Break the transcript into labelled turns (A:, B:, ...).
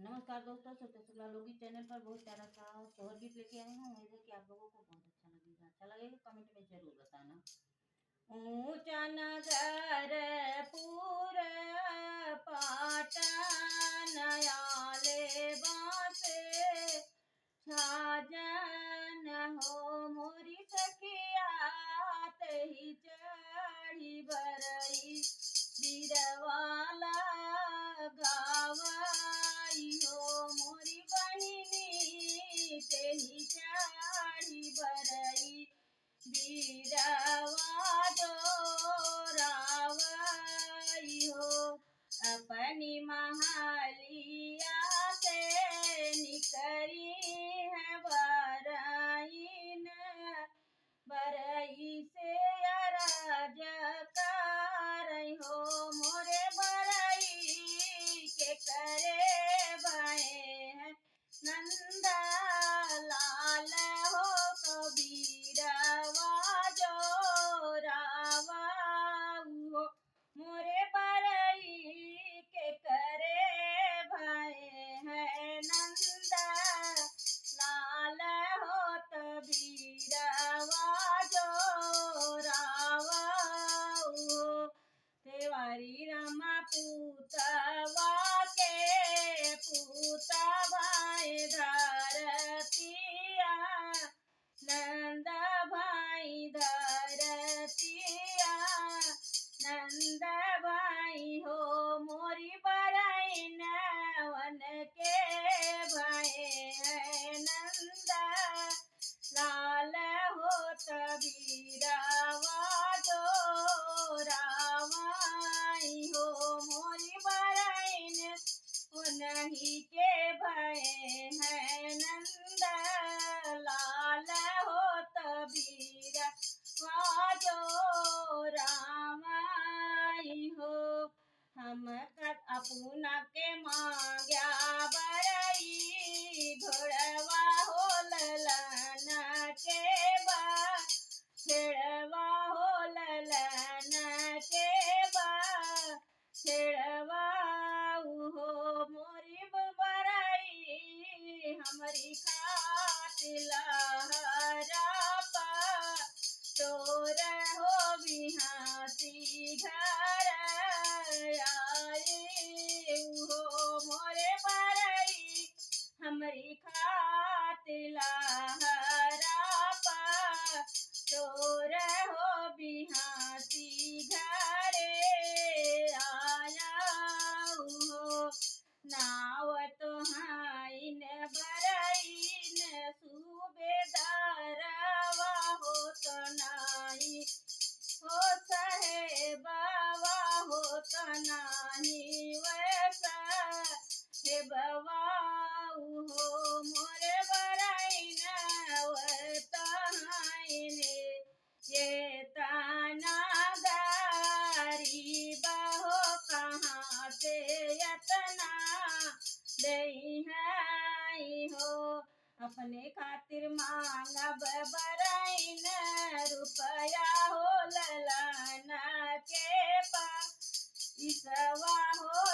A: नमस्कार दोस्तों, सत्य शुक्ला लोगी चैनल पर बहुत प्यारा सा सोहर गीत लेके आए हैं। उम्मीद है कि आप लोगों को बहुत अच्छा लगेगा। अच्छा लगेगा कमेंट में जरूर बताना। ऊंचा नगरपुर पाटन आले बासे छाजन हो मोरी सखिया तही चढ़ी बरई बीरवाला गावाई हो मोरी बहिनी तेही चढ़ी बरई बीरवा डोरावई हो। अपनी महलिया से निकरी है बरईन बरई से अरज करई हो मोरे बरई के करे भये हैं नंदा लाल हो कबीरवा जोरावा हो मोरे बरई के करे भये हैं नंदा लाल हो कबीरवा जोरावा हो। तेवारी रमा पूतवा के पूता भाई धरतिया नंद भाई धरतिया नंद भाई हो मोरी बरईन वन के भये नंद लाल हो तबीरवा जोरावाई हो मोरी बरईन उन्हीं के भये हैं नंद लाल हो तबीरा वाजो रामाई हो। हम अपना के मांग्या बरई घोड़वा हो ललन के बा छेड़वा हो ललन के बा छेड़वा हो मोरी बरई हमारी खातिर लहरा तोर हो बिहासी घर आए हो मोरे बरई हमारी खातिर लहरा तोर हो बिहासी घरे आया हो। नाव तो हाइन बरईन सूबेदारवा हो तो नाही हो साहेबवा हो तो नाही वैसा हे बवाऊ हो मोरे बरईन वतहाइने ये ताना गरीब हो कहाँ से यतना दई है हो। अपने खातिर मांगब बरईन रुपया हो ललन के पा इसवा हो